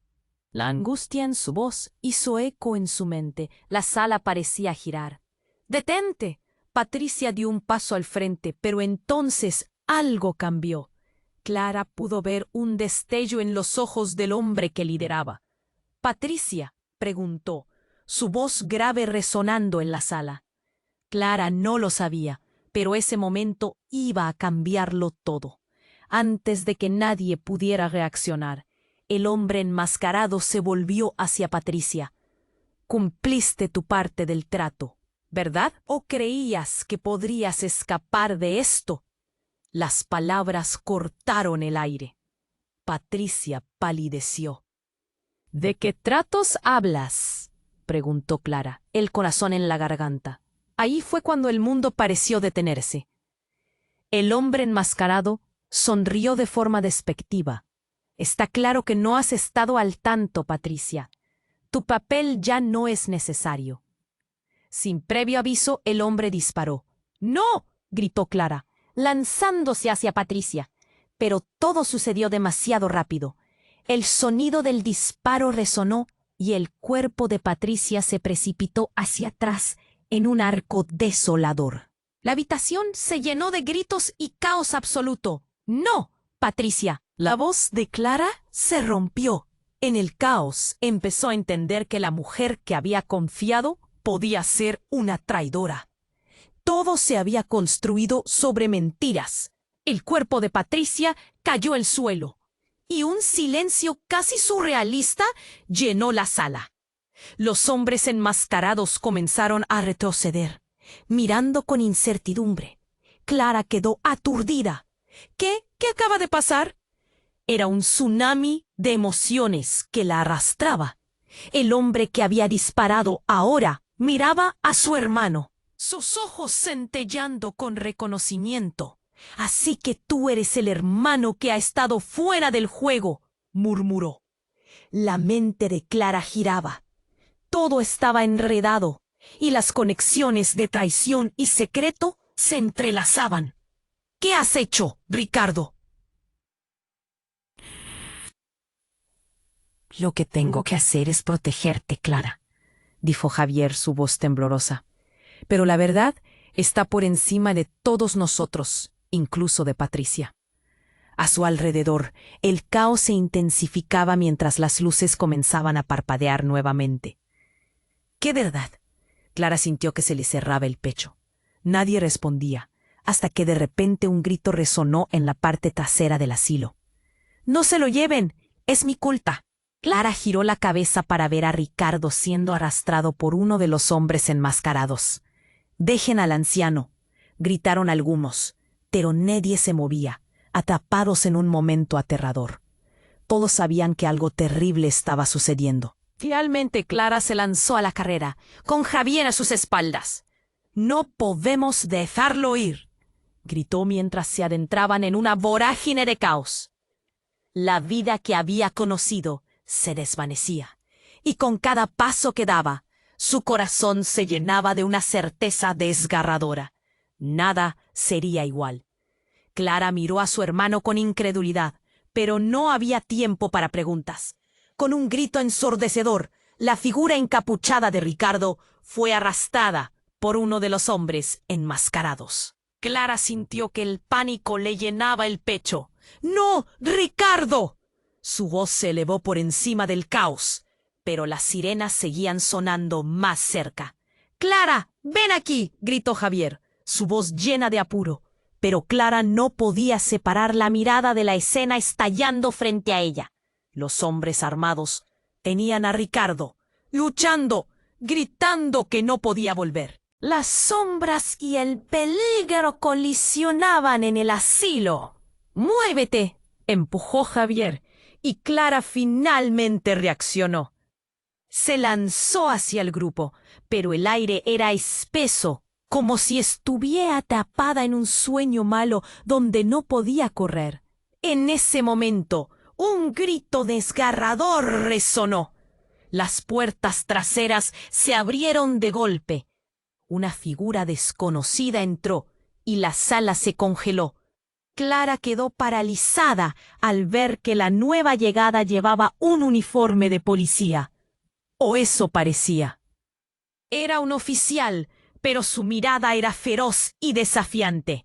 La angustia en su voz hizo eco en su mente. La sala parecía girar. ¡Detente! Patricia dio un paso al frente, pero entonces algo cambió. Clara pudo ver un destello en los ojos del hombre que lideraba. «Patricia», preguntó, su voz grave resonando en la sala. Clara no lo sabía, pero ese momento iba a cambiarlo todo. Antes de que nadie pudiera reaccionar, el hombre enmascarado se volvió hacia Patricia. «Cumpliste tu parte del trato, ¿verdad? ¿O creías que podrías escapar de esto?» Las palabras cortaron el aire. Patricia palideció. «¿De qué tratos hablas?», preguntó Clara, el corazón en la garganta. Ahí fue cuando el mundo pareció detenerse. El hombre enmascarado sonrió de forma despectiva. «Está claro que no has estado al tanto, Patricia. Tu papel ya no es necesario». Sin previo aviso, el hombre disparó. «¡No!», gritó Clara, lanzándose hacia Patricia. Pero todo sucedió demasiado rápido. El sonido del disparo resonó y el cuerpo de Patricia se precipitó hacia atrás en un arco desolador. La habitación se llenó de gritos y caos absoluto. «¡No, Patricia!». La voz de Clara se rompió. En el caos empezó a entender que la mujer que había confiado podía ser una traidora. Todo se había construido sobre mentiras. El cuerpo de Patricia cayó al suelo, y un silencio casi surrealista llenó la sala. Los hombres enmascarados comenzaron a retroceder, mirando con incertidumbre. Clara quedó aturdida. ¿Qué acaba de pasar? Era un tsunami de emociones que la arrastraba. El hombre que había disparado ahora miraba a su hermano, sus ojos centellando con reconocimiento. «Así que tú eres el hermano que ha estado fuera del juego», murmuró. La mente de Clara giraba. Todo estaba enredado, y las conexiones de traición y secreto se entrelazaban. «¿Qué has hecho, Ricardo?». «Lo que tengo que hacer es protegerte, Clara», dijo Javier, su voz temblorosa. «Pero la verdad está por encima de todos nosotros, incluso de Patricia». A su alrededor, el caos se intensificaba mientras las luces comenzaban a parpadear nuevamente. «¿Qué verdad?». Clara sintió que se le cerraba el pecho. Nadie respondía, hasta que de repente un grito resonó en la parte trasera del asilo. «¡No se lo lleven! ¡Es mi culpa!». Clara giró la cabeza para ver a Ricardo siendo arrastrado por uno de los hombres enmascarados. «Dejen al anciano», gritaron algunos, pero nadie se movía, atrapados en un momento aterrador. Todos sabían que algo terrible estaba sucediendo. Finalmente Clara se lanzó a la carrera, con Javier a sus espaldas. «No podemos dejarlo ir», gritó mientras se adentraban en una vorágine de caos. La vida que había conocido se desvanecía, y con cada paso que daba, su corazón se llenaba de una certeza desgarradora. Nada sería igual. Clara miró a su hermano con incredulidad, pero no había tiempo para preguntas. Con un grito ensordecedor, la figura encapuchada de Ricardo fue arrastrada por uno de los hombres enmascarados. Clara sintió que el pánico le llenaba el pecho. «¡No, Ricardo!». Su voz se elevó por encima del caos, pero las sirenas seguían sonando más cerca. «¡Clara, ven aquí!», gritó Javier, su voz llena de apuro. Pero Clara no podía separar la mirada de la escena estallando frente a ella. Los hombres armados tenían a Ricardo, luchando, gritando que no podía volver. Las sombras y el peligro colisionaban en el asilo. «¡Muévete!», empujó Javier, y Clara finalmente reaccionó. Se lanzó hacia el grupo, pero el aire era espeso, como si estuviera atrapada en un sueño malo donde no podía correr. En ese momento, un grito desgarrador resonó. Las puertas traseras se abrieron de golpe. Una figura desconocida entró y la sala se congeló. Clara quedó paralizada al ver que la nueva llegada llevaba un uniforme de policía. O eso parecía. Era un oficial, pero su mirada era feroz y desafiante.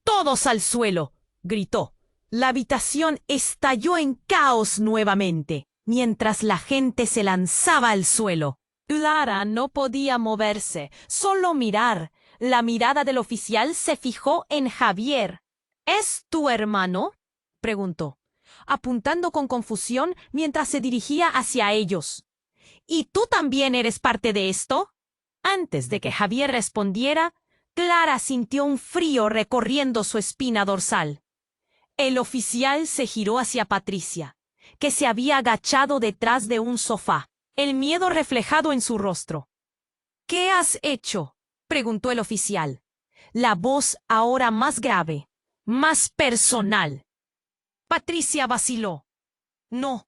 «¡Todos al suelo!», gritó. La habitación estalló en caos nuevamente, mientras la gente se lanzaba al suelo. Clara no podía moverse, solo mirar. La mirada del oficial se fijó en Javier. «¿Es tu hermano?», preguntó, apuntando con confusión mientras se dirigía hacia ellos. «¿Y tú también eres parte de esto?». Antes de que Javier respondiera, Clara sintió un frío recorriendo su espina dorsal. El oficial se giró hacia Patricia, que se había agachado detrás de un sofá, el miedo reflejado en su rostro. «¿Qué has hecho?», preguntó el oficial, la voz ahora más grave, más personal. Patricia vaciló. «No,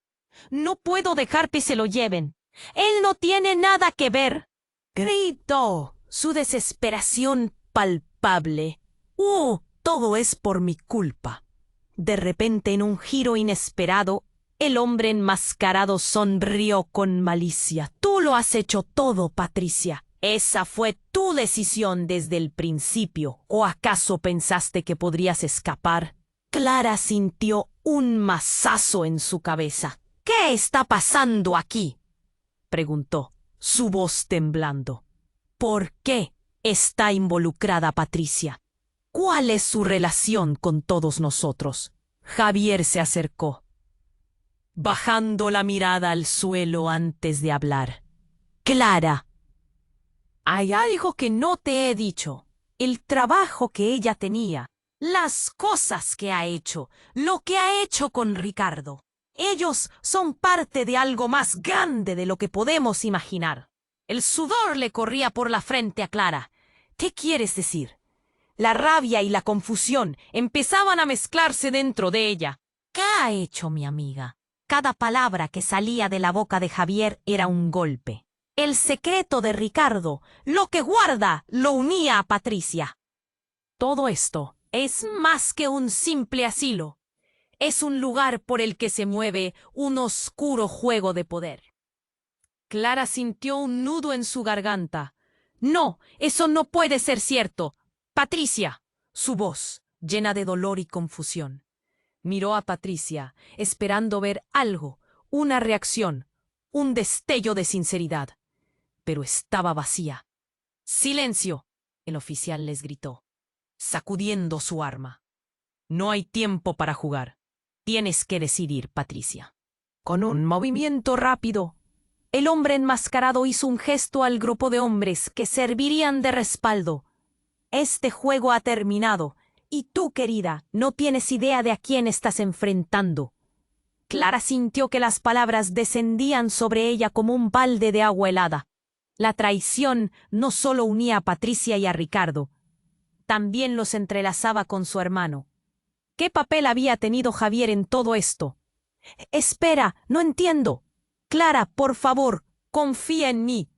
no puedo dejar que se lo lleven. Él no tiene nada que ver», gritó, su desesperación palpable. «Todo es por mi culpa». De repente, en un giro inesperado, el hombre enmascarado sonrió con malicia. «Tú lo has hecho todo, Patricia. Esa fue tu decisión desde el principio. ¿O acaso pensaste que podrías escapar?». Clara sintió un mazazo en su cabeza. «¿Qué está pasando aquí?», preguntó, su voz temblando. «¿Por qué está involucrada Patricia? ¿Cuál es su relación con todos nosotros?». Javier se acercó, bajando la mirada al suelo antes de hablar. «Clara, hay algo que no te he dicho. El trabajo que ella tenía, las cosas que ha hecho, lo que ha hecho con Ricardo. Ellos son parte de algo más grande de lo que podemos imaginar». El sudor le corría por la frente a Clara. «¿Qué quieres decir?». La rabia y la confusión empezaban a mezclarse dentro de ella. «¿Qué ha hecho mi amiga?». Cada palabra que salía de la boca de Javier era un golpe. El secreto de Ricardo, lo que guarda, lo unía a Patricia. Todo esto es más que un simple asilo. Es un lugar por el que se mueve un oscuro juego de poder. Clara sintió un nudo en su garganta. «No, eso no puede ser cierto. Patricia». Su voz, llena de dolor y confusión. Miró a Patricia, esperando ver algo, una reacción, un destello de sinceridad. Pero estaba vacía. «¡Silencio!», el oficial les gritó, sacudiendo su arma. «No hay tiempo para jugar. Tienes que decidir, Patricia». Con un movimiento rápido, el hombre enmascarado hizo un gesto al grupo de hombres que servirían de respaldo. «Este juego ha terminado, y tú, querida, no tienes idea de a quién estás enfrentando». Clara sintió que las palabras descendían sobre ella como un balde de agua helada. La traición no solo unía a Patricia y a Ricardo, también los entrelazaba con su hermano. ¿Qué papel había tenido Javier en todo esto? «Espera, no entiendo». «Clara, por favor, confía en mí»,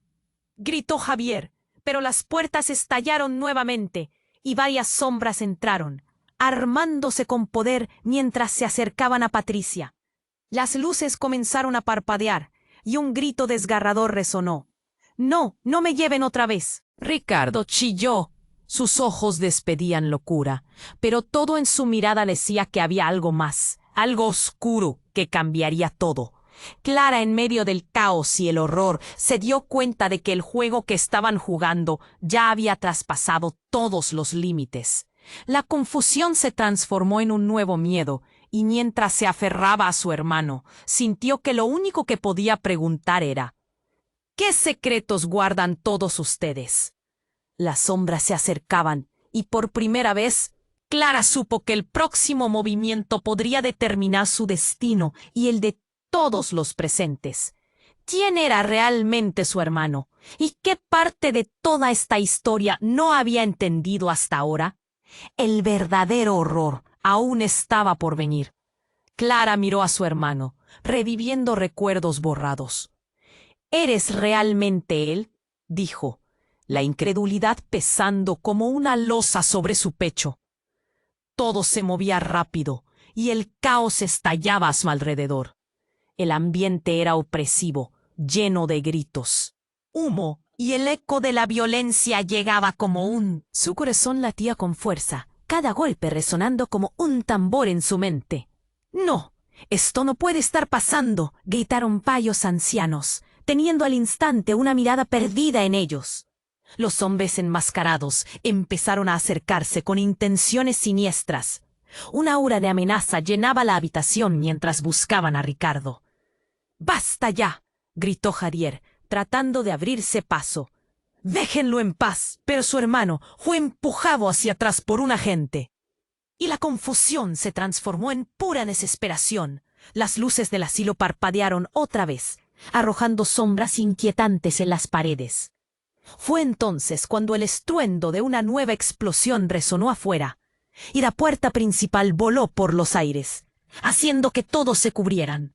gritó Javier, pero las puertas estallaron nuevamente y varias sombras entraron, armándose con poder mientras se acercaban a Patricia. Las luces comenzaron a parpadear y un grito desgarrador resonó. «No, no me lleven otra vez». Ricardo chilló. Sus ojos despedían locura, pero todo en su mirada decía que había algo más, algo oscuro que cambiaría todo. Clara, en medio del caos y el horror, se dio cuenta de que el juego que estaban jugando ya había traspasado todos los límites. La confusión se transformó en un nuevo miedo, y mientras se aferraba a su hermano, sintió que lo único que podía preguntar era: «¿Qué secretos guardan todos ustedes?». Las sombras se acercaban, y por primera vez, Clara supo que el próximo movimiento podría determinar su destino y el de todos los presentes. ¿Quién era realmente su hermano? ¿Y qué parte de toda esta historia no había entendido hasta ahora? El verdadero horror aún estaba por venir. Clara miró a su hermano, reviviendo recuerdos borrados. «¿Eres realmente él?», dijo. la incredulidad pesando como una losa sobre su pecho. Todo se movía rápido y el caos estallaba a su alrededor. El ambiente era opresivo, lleno de gritos, humo, y el eco de la violencia llegaba como un... Su corazón latía con fuerza, cada golpe resonando como un tambor en su mente. «No, esto no puede estar pasando», gritaron varios ancianos, teniendo al instante una mirada perdida en ellos. Los hombres enmascarados empezaron a acercarse con intenciones siniestras. Una aura de amenaza llenaba la habitación mientras buscaban a Ricardo. «¡Basta ya!», gritó Javier, tratando de abrirse paso. «Déjenlo en paz», pero su hermano fue empujado hacia atrás por un agente. Y la confusión se transformó en pura desesperación. Las luces del asilo parpadearon otra vez, arrojando sombras inquietantes en las paredes. Fue entonces cuando el estruendo de una nueva explosión resonó afuera, y la puerta principal voló por los aires, haciendo que todos se cubrieran.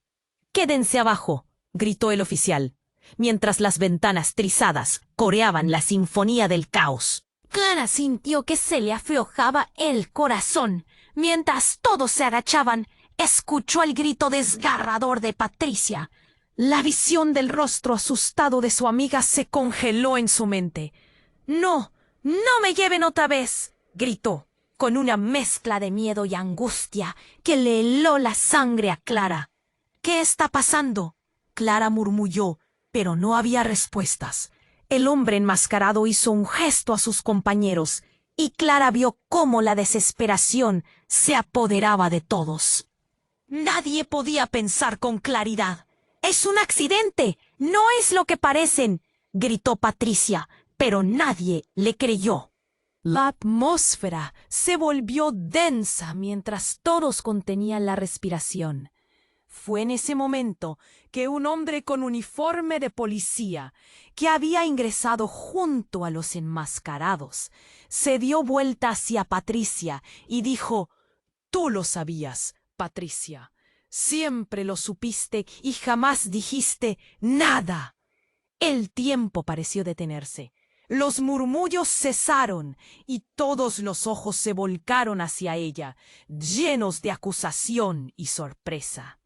«¡Quédense abajo!», gritó el oficial, mientras las ventanas trizadas coreaban la sinfonía del caos. Clara sintió que se le aflojaba el corazón. Mientras todos se agachaban, escuchó el grito desgarrador de Patricia. La visión del rostro asustado de su amiga se congeló en su mente. «¡No! ¡No me lleven otra vez!», gritó, con una mezcla de miedo y angustia que le heló la sangre a Clara. «¿Qué está pasando?», Clara murmulló, pero no había respuestas. El hombre enmascarado hizo un gesto a sus compañeros, y Clara vio cómo la desesperación se apoderaba de todos. Nadie podía pensar con claridad. «¡Es un accidente! ¡No es lo que parecen!», gritó Patricia, pero nadie le creyó. La atmósfera se volvió densa mientras todos contenían la respiración. Fue en ese momento que un hombre con uniforme de policía, que había ingresado junto a los enmascarados, se dio vuelta hacia Patricia y dijo: «Tú lo sabías, Patricia. Siempre lo supiste y jamás dijiste nada». El tiempo pareció detenerse. Los murmullos cesaron y todos los ojos se volcaron hacia ella, llenos de acusación y sorpresa.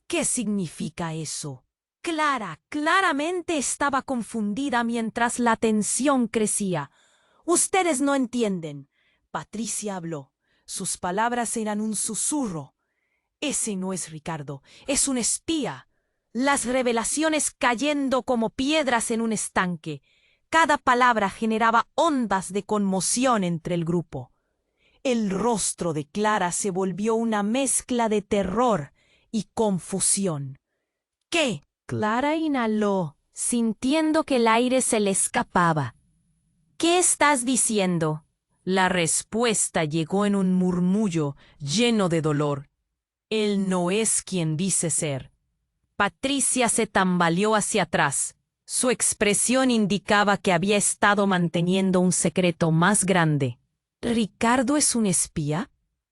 «¿Qué significa eso?». Clara claramente estaba confundida mientras la tensión crecía. «Ustedes no entienden». Patricia habló. Sus palabras eran un susurro. «Ese no es Ricardo, es un espía». Las revelaciones cayendo como piedras en un estanque. Cada palabra generaba ondas de conmoción entre el grupo. El rostro de Clara se volvió una mezcla de terror y confusión. «¿Qué?». Clara inhaló, sintiendo que el aire se le escapaba. «¿Qué estás diciendo?». La respuesta llegó en un murmullo lleno de dolor. «Él no es quien dice ser». Patricia se tambaleó hacia atrás. Su expresión indicaba que había estado manteniendo un secreto más grande. «¿Ricardo es un espía?».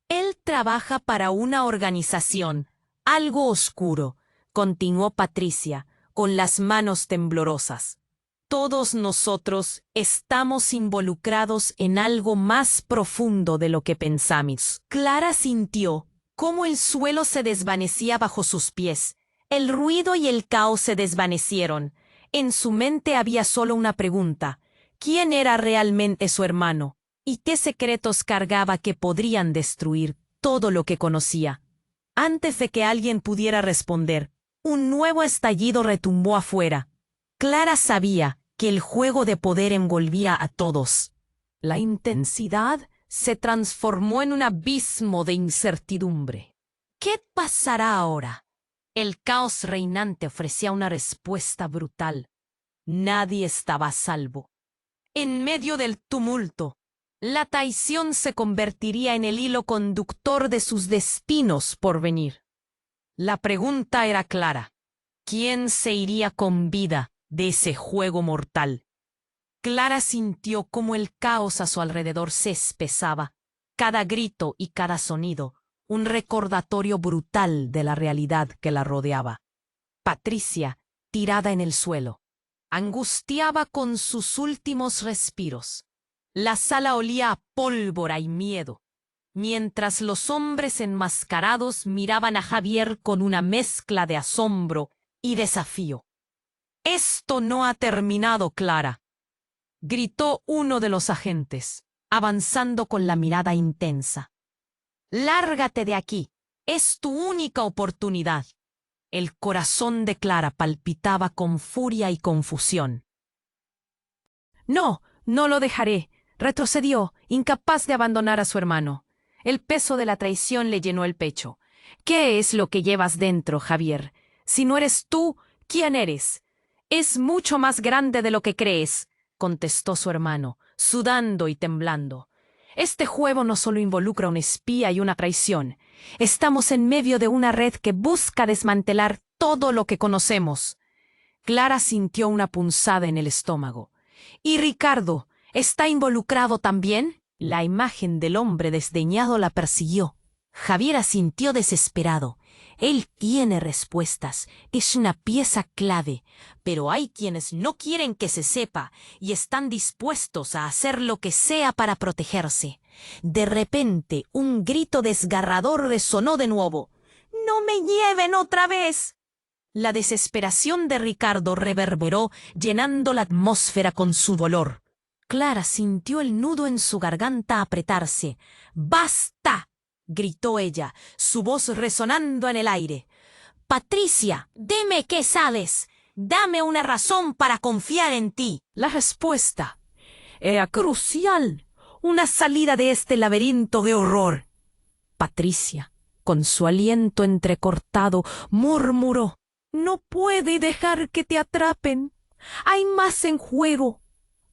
«Él trabaja para una organización, algo oscuro», continuó Patricia, con las manos temblorosas. «Todos nosotros estamos involucrados en algo más profundo de lo que pensamos». Clara sintió cómo el suelo se desvanecía bajo sus pies. El ruido y el caos se desvanecieron. En su mente había solo una pregunta: ¿quién era realmente su hermano? ¿Y qué secretos cargaba que podrían destruir todo lo que conocía? Antes de que alguien pudiera responder, un nuevo estallido retumbó afuera. Clara sabía que el juego de poder envolvía a todos. La intensidad se transformó en un abismo de incertidumbre. ¿Qué pasará ahora? El caos reinante ofrecía una respuesta brutal. Nadie estaba a salvo. En medio del tumulto, la traición se convertiría en el hilo conductor de sus destinos por venir. La pregunta era clara: ¿quién se iría con vida de ese juego mortal? Clara sintió cómo el caos a su alrededor se espesaba, cada grito y cada sonido un recordatorio brutal de la realidad que la rodeaba. Patricia, tirada en el suelo. Angustiaba con sus últimos respiros. La sala olía a pólvora y miedo, mientras los hombres enmascarados miraban a Javier con una mezcla de asombro y desafío. «Esto no ha terminado, Clara», gritó uno de los agentes, avanzando con la mirada intensa. «Lárgate de aquí. Es tu única oportunidad». El corazón de Clara palpitaba con furia y confusión. «No, no lo dejaré», retrocedió, incapaz de abandonar a su hermano. El peso de la traición le llenó el pecho. «¿Qué es lo que llevas dentro, Javier? Si no eres tú, ¿quién eres?» «Es mucho más grande de lo que crees», contestó su hermano, sudando y temblando. «Este juego no solo involucra un espía y una traición. Estamos en medio de una red que busca desmantelar todo lo que conocemos». Clara sintió una punzada en el estómago. «¿Y Ricardo está involucrado también?» La imagen del hombre desdeñado la persiguió. Javier asintió desesperado. Él tiene respuestas, es una pieza clave, pero hay quienes no quieren que se sepa y están dispuestos a hacer lo que sea para protegerse. De repente, un grito desgarrador resonó de nuevo. «¡No me lleven otra vez!» La desesperación de Ricardo reverberó, llenando la atmósfera con su dolor. Clara sintió el nudo en su garganta apretarse. «¡Basta!», gritó ella, su voz resonando en el aire. «Patricia, dime qué sabes. Dame una razón para confiar en ti». La respuesta era crucial. Una salida de este laberinto de horror. Patricia, con su aliento entrecortado, murmuró: «No puede dejar que te atrapen. Hay más en juego.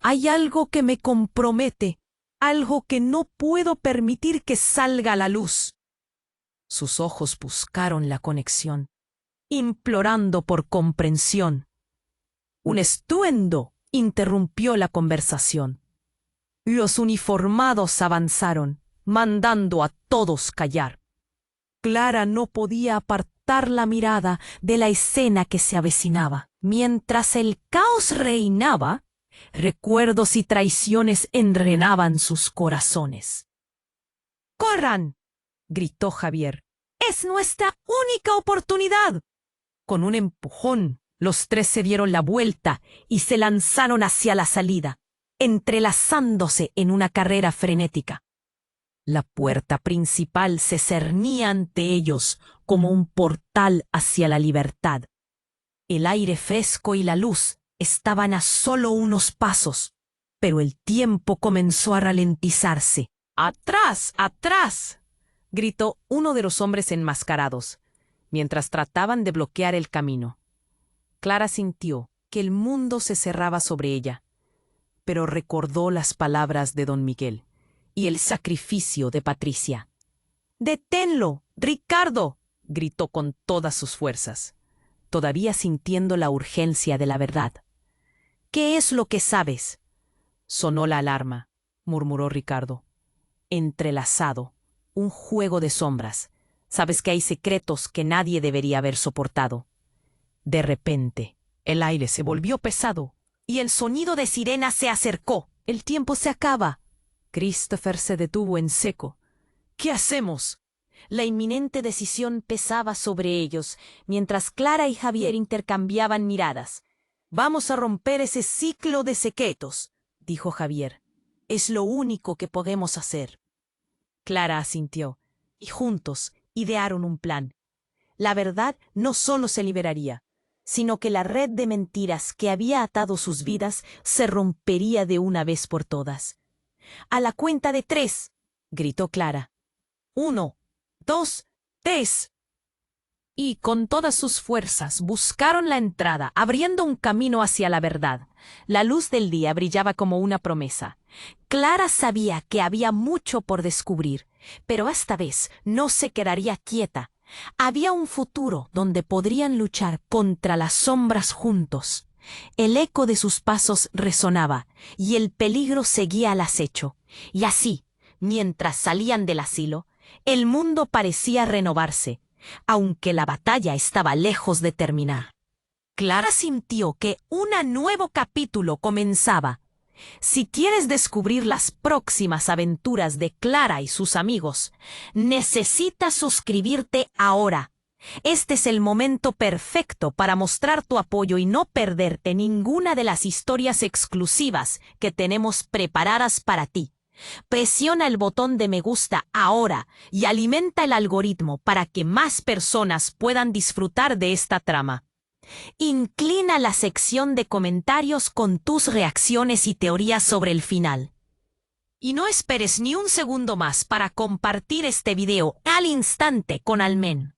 Hay algo que me compromete, algo que no puedo permitir que salga a la luz». Sus ojos buscaron la conexión, implorando por comprensión. Un estruendo interrumpió la conversación. Los uniformados avanzaron, mandando a todos callar. Clara no podía apartar la mirada de la escena que se avecinaba. Mientras el caos reinaba, recuerdos y traiciones enredaban sus corazones. «¡Corran!», gritó Javier. «Es nuestra única oportunidad». Con un empujón, los tres se dieron la vuelta y se lanzaron hacia la salida, entrelazándose en una carrera frenética. La puerta principal se cernía ante ellos como un portal hacia la libertad. El aire fresco y la luz estaban a solo unos pasos, pero el tiempo comenzó a ralentizarse. «¡Atrás! ¡Atrás!», gritó uno de los hombres enmascarados, mientras trataban de bloquear el camino. Clara sintió que el mundo se cerraba sobre ella, pero recordó las palabras de don Miguel y el sacrificio de Patricia. «¡Deténlo, Ricardo!», gritó con todas sus fuerzas, todavía sintiendo la urgencia de la verdad. «¿Qué es lo que sabes?». «Sonó la alarma», murmuró Ricardo. «Entrelazado, un juego de sombras. Sabes que hay secretos que nadie debería haber soportado». De repente, el aire se volvió pesado y el sonido de sirena se acercó. «El tiempo se acaba». Christopher se detuvo en seco. «¿Qué hacemos?». La inminente decisión pesaba sobre ellos, mientras Clara y Javier intercambiaban miradas. «Vamos a romper ese ciclo de secretos», dijo Javier. «Es lo único que podemos hacer». Clara asintió, y juntos idearon un plan. La verdad no solo se liberaría, sino que la red de mentiras que había atado sus vidas se rompería de una vez por todas. «A la cuenta de 3», gritó Clara. «1, 2, 3». Y con todas sus fuerzas buscaron la entrada, abriendo un camino hacia la verdad. La luz del día brillaba como una promesa. Clara sabía que había mucho por descubrir, pero esta vez no se quedaría quieta. Había un futuro donde podrían luchar contra las sombras juntos. El eco de sus pasos resonaba, y el peligro seguía al acecho. Y así, mientras salían del asilo, el mundo parecía renovarse, aunque la batalla estaba lejos de terminar. Clara sintió que un nuevo capítulo comenzaba. Si quieres descubrir las próximas aventuras de Clara y sus amigos, necesitas suscribirte ahora. Este es el momento perfecto para mostrar tu apoyo y no perderte ninguna de las historias exclusivas que tenemos preparadas para ti. Presiona el botón de me gusta ahora y alimenta el algoritmo para que más personas puedan disfrutar de esta trama. Inclina la sección de comentarios con tus reacciones y teorías sobre el final. Y no esperes ni un segundo más para compartir este video al instante con Almen.